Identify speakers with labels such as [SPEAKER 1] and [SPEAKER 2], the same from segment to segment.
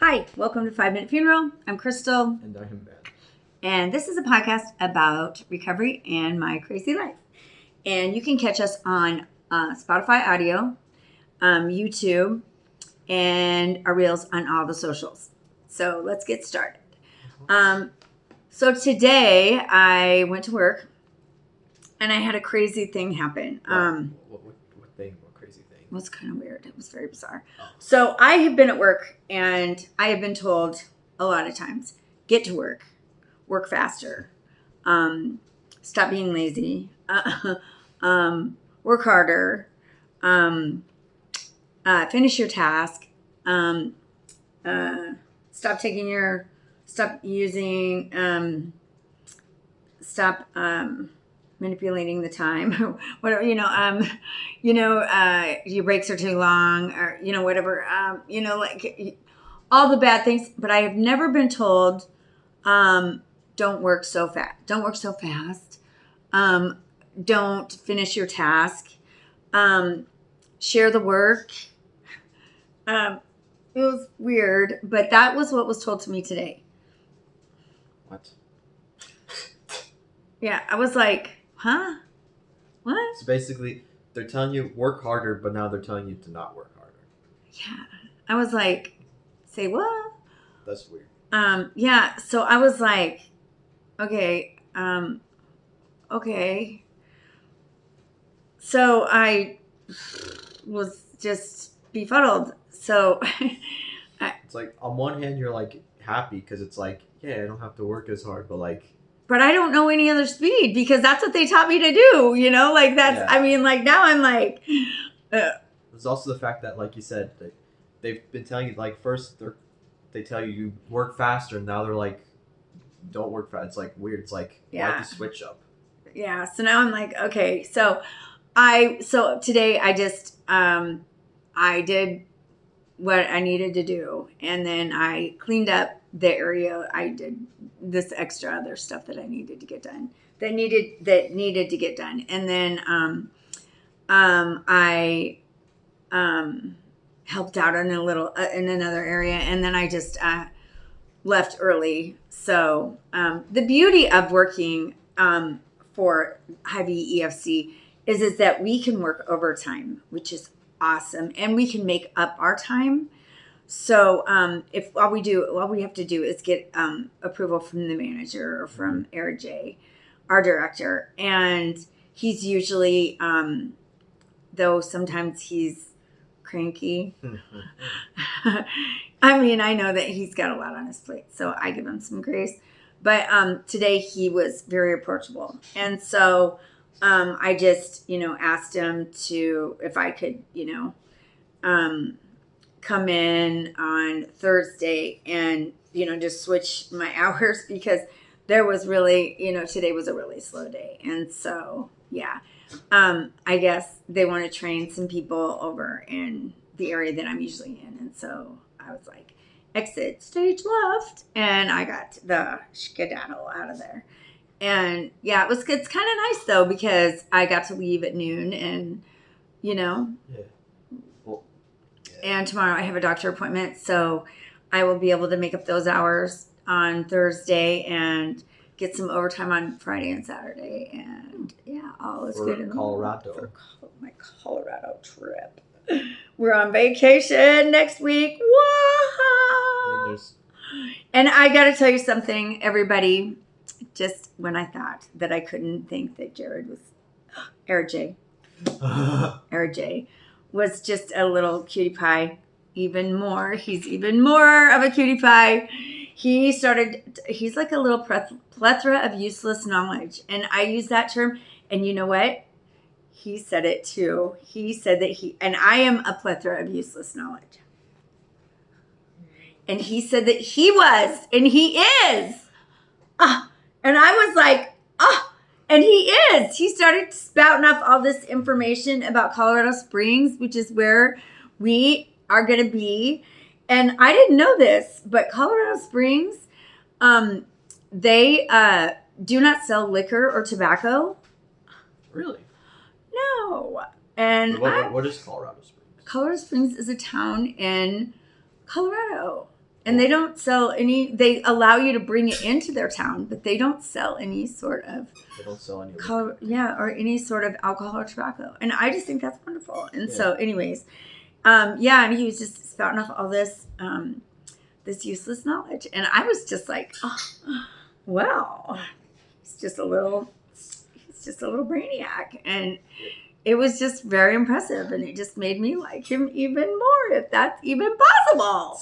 [SPEAKER 1] Hi, welcome to 5 Minute Funeral. I'm Crystal.
[SPEAKER 2] And I am Ben.
[SPEAKER 1] And this is a podcast about recovery and my crazy life. And you can catch us on Spotify audio, YouTube, and our reels on all the socials. So let's get started. So today I went to work and I had a crazy thing happen.
[SPEAKER 2] What thing? What crazy thing?
[SPEAKER 1] It was kind of weird. It was very bizarre. So I have been at work and I have been told a lot of times, get to work faster, stop being lazy, work harder, finish your task, stop manipulating the time, whatever, your breaks are too long or, whatever, like all the bad things. But I have never been told, don't work so fast. Don't work so fast. Don't finish your task. Share the work. It was weird, but that was what was told to me today.
[SPEAKER 2] What?
[SPEAKER 1] Yeah, I was like, huh? What?
[SPEAKER 2] So basically, they're telling you work harder, but now they're telling you to not work harder.
[SPEAKER 1] Yeah. I was like, say what?
[SPEAKER 2] That's weird.
[SPEAKER 1] Yeah, so I was like, okay. So I was just befuddled. So
[SPEAKER 2] it's like, on one hand, you're like happy because it's like, yeah, I don't have to work as hard,
[SPEAKER 1] but I don't know any other speed because that's what they taught me to do, like that's, yeah. I mean, like now I'm like,
[SPEAKER 2] There's also the fact that, like you said, they've been telling you, like, first they tell you work faster, and now they're like, don't work fast. It's like weird. It's like, why'd you switch up?
[SPEAKER 1] Yeah. So now I'm like, okay. So today I just, I did what I needed to do. And then I cleaned up the area. I did this extra other stuff that I needed to get done, that needed to get done. And then, I, helped out in in another area. And then I just, left early. So, the beauty of working, for Hy-Vee EFC is that we can work overtime, which is awesome, and we can make up our time. So if all we have to do is get approval from the manager or from AirJ, our director, and he's usually, though sometimes he's cranky. I mean, I know that he's got a lot on his plate, so I give him some grace. But today he was very approachable. And so I just, asked him if I could, come in on Thursday and, just switch my hours because there was really, today was a really slow day. And so, yeah, I guess they want to train some people over in the area that I'm usually in. And so I was like, exit stage left, and I got the skedaddle out of there. And yeah, it's kind of nice though because I got to leave at noon, and
[SPEAKER 2] Yeah.
[SPEAKER 1] And tomorrow I have a doctor appointment, so I will be able to make up those hours on Thursday and get some overtime on Friday and Saturday. And yeah, all is good in
[SPEAKER 2] Colorado.
[SPEAKER 1] For my Colorado trip. We're on vacation next week. Whoa! And I got to tell you something, everybody. Just when I thought that I couldn't think that Jared was RJ was just a little cutie pie. Even more. He's even more of a cutie pie. He's like a little plethora of useless knowledge. And I use that term. And you know what? He said it too. He said that and I am a plethora of useless knowledge. And he said that he was, and he is. And I was like, and he is. He started spouting off all this information about Colorado Springs, which is where we are going to be. And I didn't know this, but Colorado Springs, they do not sell liquor or tobacco.
[SPEAKER 2] Really?
[SPEAKER 1] No. And
[SPEAKER 2] what is Colorado Springs?
[SPEAKER 1] Colorado Springs is a town in Colorado. And they don't sell any. They allow you to bring it into their town, but they don't sell any sort of.
[SPEAKER 2] They don't sell any.
[SPEAKER 1] Or any sort of alcohol or tobacco. And I just think that's wonderful. And
[SPEAKER 2] Yeah.
[SPEAKER 1] so, anyways, and he was just spouting off all this, this useless knowledge, and I was just like, oh, wow, he's just a little brainiac, and it was just very impressive, and it just made me like him even more, if that's even possible.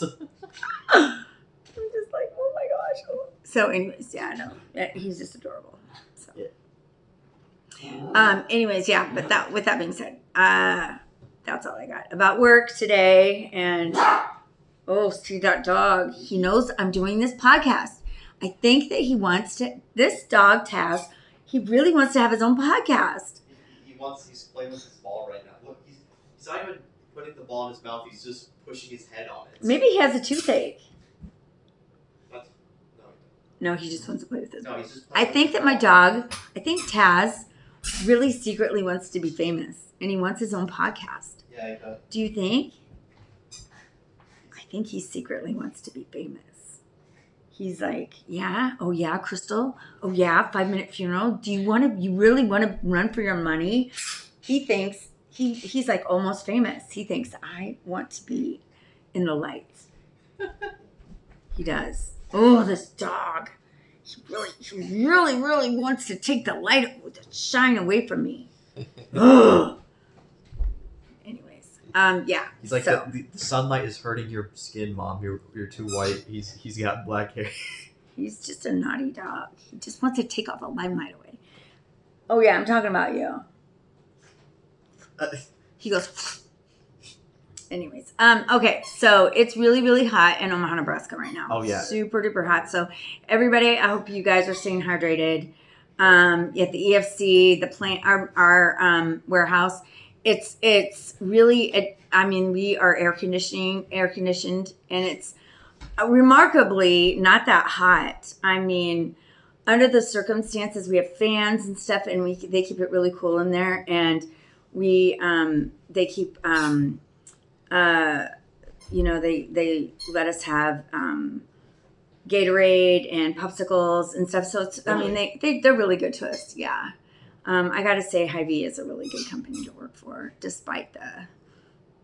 [SPEAKER 1] I'm just like, oh my gosh. So, anyways, no, he's just adorable. So, anyways, but with that being said, that's all I got about work today. And see that dog. He knows I'm doing this podcast. I think that he wants to. This dog, Taz, he really wants to have his own podcast.
[SPEAKER 2] He's playing with his ball right now. Look, he's not even putting the ball in his mouth. He's just pushing his head on it.
[SPEAKER 1] Maybe he has a toothache.
[SPEAKER 2] No,
[SPEAKER 1] he just wants to play with his ball.
[SPEAKER 2] he's just
[SPEAKER 1] I think that my dog, Taz, really secretly wants to be famous, and he wants his own podcast.
[SPEAKER 2] Yeah, he does.
[SPEAKER 1] Do you think? I think he secretly wants to be famous. He's like, oh yeah, Crystal, oh yeah, 5-minute funeral. You really want to run for your money? He thinks, he's like almost famous. He thinks, I want to be in the lights. He does. Oh, this dog. He really wants to take the light, the shine away from me. Ugh.
[SPEAKER 2] He's like, the sunlight is hurting your skin, Mom. You're too white. He's got black hair.
[SPEAKER 1] He's just a naughty dog. He just wants to take all the limelight away. Oh yeah, I'm talking about you. He goes. Anyways, okay, so it's really hot in Omaha, Nebraska right now.
[SPEAKER 2] Oh yeah,
[SPEAKER 1] super duper hot. So everybody, I hope you guys are staying hydrated. At the EFC, the plant, our warehouse. It's really, we are air conditioned, and it's remarkably not that hot. Under the circumstances, we have fans and stuff, and they keep it really cool in there, and they keep they let us have Gatorade and popsicles and stuff. So it's, they're really good to us. Yeah. I got to say, Hy-Vee is a really good company to work for, despite the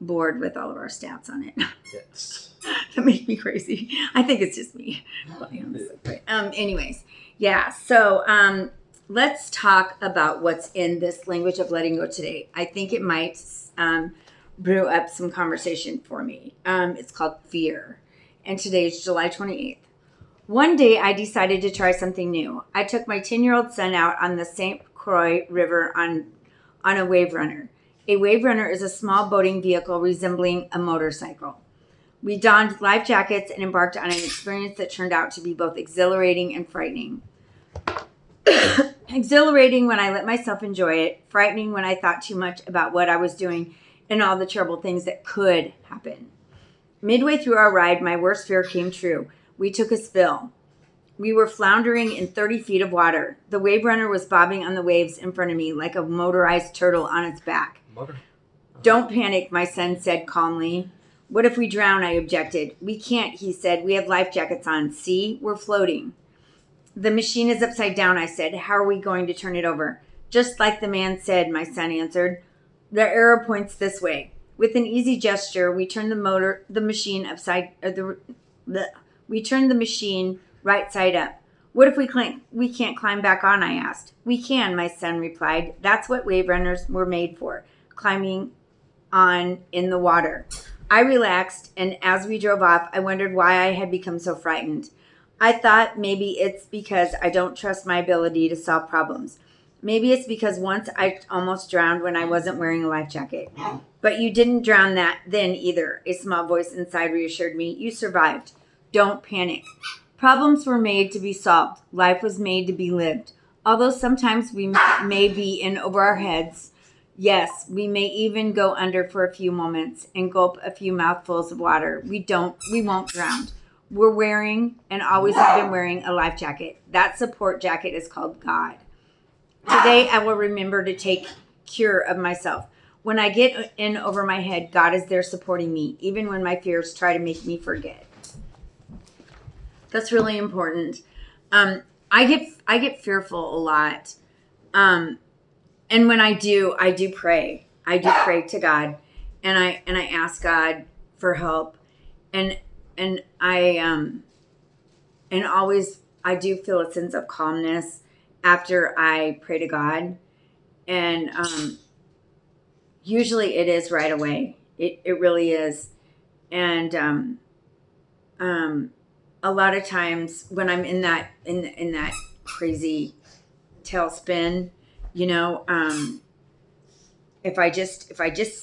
[SPEAKER 1] board with all of our stats on it.
[SPEAKER 2] Yes.
[SPEAKER 1] That makes me crazy. I think it's just me. Anyways, yeah. So let's talk about what's in this language of letting go today. I think it might brew up some conversation for me. It's called fear. And today is July 28th. One day I decided to try something new. I took my 10-year-old son out on the St. Croix River on a wave runner. A wave runner is a small boating vehicle resembling a motorcycle. We donned life jackets and embarked on an experience that turned out to be both exhilarating and frightening. Exhilarating when I let myself enjoy it, frightening when I thought too much about what I was doing and all the terrible things that could happen. Midway through our ride, my worst fear came true. We took a spill. We were floundering in 30 feet of water. The wave runner was bobbing on the waves in front of me like a motorized turtle on its back. Don't panic, my son said calmly. What if we drown? I objected. We can't, he said. We have life jackets on. See, we're floating. The machine is upside down, I said. How are we going to turn it over? Just like the man said, my son answered. The arrow points this way. With an easy gesture, we turned the machine right side up. What if we can't climb back on, I asked. We can, my son replied. That's what wave runners were made for, climbing on in the water. I relaxed, and as we drove off, I wondered why I had become so frightened. I thought maybe it's because I don't trust my ability to solve problems. Maybe it's because once I almost drowned when I wasn't wearing a life jacket. But you didn't drown then either, a small voice inside reassured me. You survived. Don't panic. Problems were made to be solved. Life was made to be lived. Although sometimes we may be in over our heads, yes, we may even go under for a few moments and gulp a few mouthfuls of water. We won't drown. We're wearing and always have been wearing a life jacket. That support jacket is called God. Today I will remember to take care of myself. When I get in over my head, God is there supporting me, even when my fears try to make me forget. That's really important. I get fearful a lot. Um, and when I do pray. I do pray to God, and I ask God for help, and and and always I do feel a sense of calmness after I pray to God, and usually it is right away. It really is, and um, a lot of times when I'm in that crazy tailspin, you know, if I just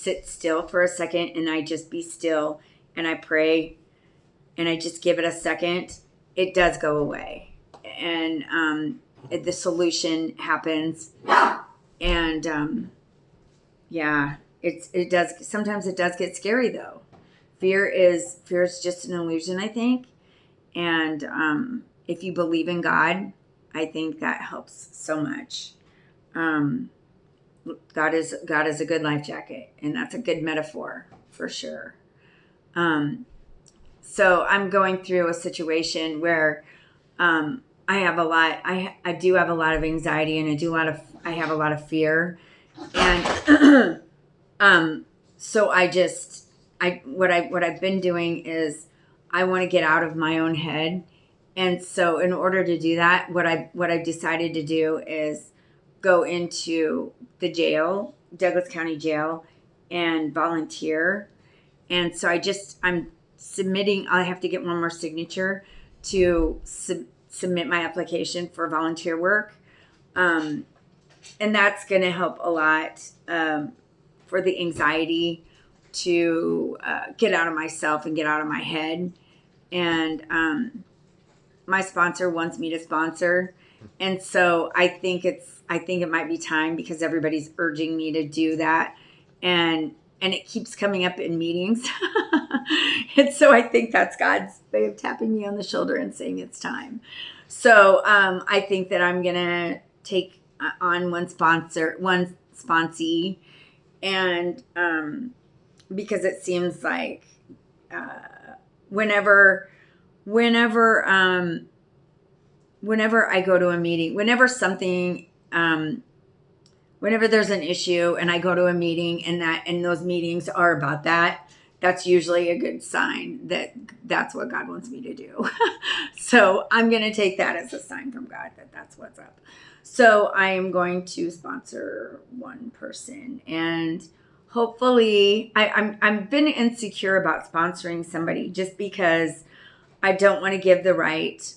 [SPEAKER 1] sit still for a second and I just be still and I pray and I just give it a second, it does go away, and the solution happens, and yeah, it does. Sometimes it does get scary though. Fear is just an illusion, I think, and if you believe in God, I think that helps so much. Um, God is a good life jacket, and that's a good metaphor for sure. Um, so I'm going through a situation where I have a lot. I do have a lot of anxiety, and I have a lot of fear, and so what I've been doing is I want to get out of my own head, and so in order to do that, what I decided to do is go into the jail, Douglas County Jail, and volunteer. And so I'm submitting. I have to get one more signature to submit my application for volunteer work, um, and that's going to help a lot for the anxiety to get out of myself and get out of my head. And my sponsor wants me to sponsor, and so I think it might be time because everybody's urging me to do that, and it keeps coming up in meetings. And so I think that's God's way of tapping me on the shoulder and saying it's time. So I think that I'm gonna take on one sponsee, and because it seems like whenever whenever whenever I go to a meeting, whenever there's an issue and I go to a meeting and those meetings are about that, that's usually a good sign that that's what God wants me to do. So I'm going to take that as a sign from God that that's what's up. So I am going to sponsor one person, and hopefully I'm been insecure about sponsoring somebody just because I don't want to give the right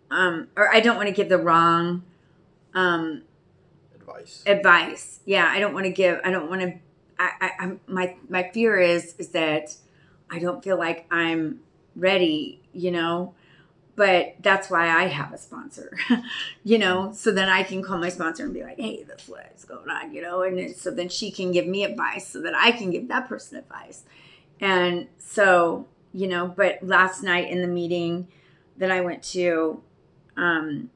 [SPEAKER 1] or I don't want to give the wrong advice. Yeah, I don't want to give. I don't want to. My fear is that I don't feel like I'm ready. But that's why I have a sponsor. So then I can call my sponsor and be like, "Hey, this is what's going on," so then she can give me advice so that I can give that person advice. And so but last night in the meeting that I went to, what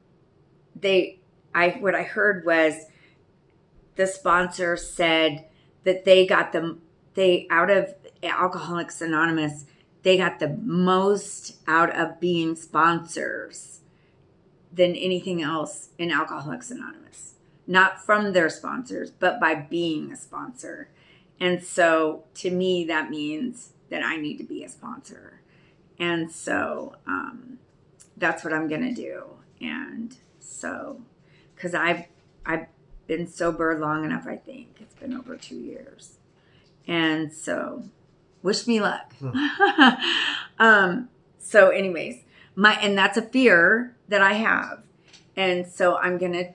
[SPEAKER 1] I heard was the sponsor said that they out of Alcoholics Anonymous, they got the most out of being sponsors than anything else in Alcoholics Anonymous. Not from their sponsors, but by being a sponsor. And so to me, that means that I need to be a sponsor. And so that's what I'm going to do. And so, because I've been sober long enough, I think. It's been over 2 years. And so, wish me luck. So anyways, and that's a fear that I have. And so I'm going to,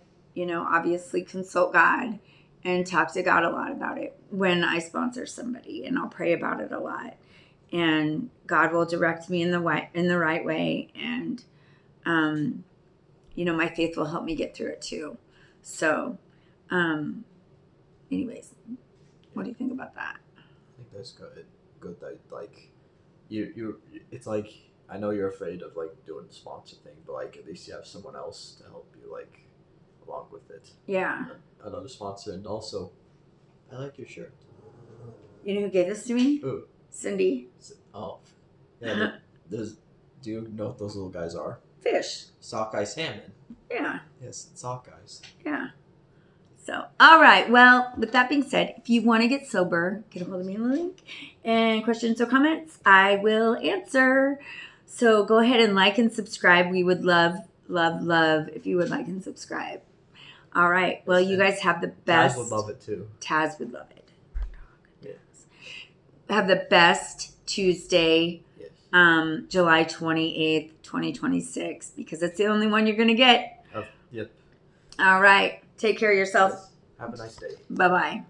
[SPEAKER 1] obviously consult God and talk to God a lot about it when I sponsor somebody, and I'll pray about it a lot. And God will direct me in the right way, and my faith will help me get through it too. So, anyways, what do you think about that?
[SPEAKER 2] I think that's good. Good that you. It's like I know you're afraid of doing the sponsor thing, but at least you have someone else to help you along with it.
[SPEAKER 1] Yeah.
[SPEAKER 2] Another sponsor, and also, I like your shirt.
[SPEAKER 1] You know who gave this to me?
[SPEAKER 2] Who?
[SPEAKER 1] Cindy.
[SPEAKER 2] Oh, yeah. There's Do you know what those little guys are?
[SPEAKER 1] Fish.
[SPEAKER 2] Sockeye salmon.
[SPEAKER 1] Yeah.
[SPEAKER 2] Yes, sockeyes.
[SPEAKER 1] Yeah. So, all right. Well, with that being said, if you want to get sober, get a hold of me in the link. And questions or comments, I will answer. So go ahead and like and subscribe. We would love if you would like and subscribe. All right. Well, you guys have the best.
[SPEAKER 2] Taz would love it too.
[SPEAKER 1] Taz would love it.
[SPEAKER 2] Yes.
[SPEAKER 1] Have the best Tuesday,
[SPEAKER 2] Yes.
[SPEAKER 1] July 28th, 2026, because it's the only one you're going to get.
[SPEAKER 2] Yep.
[SPEAKER 1] All right. Take care of yourself.
[SPEAKER 2] Yes. Have a nice day.
[SPEAKER 1] Bye-bye.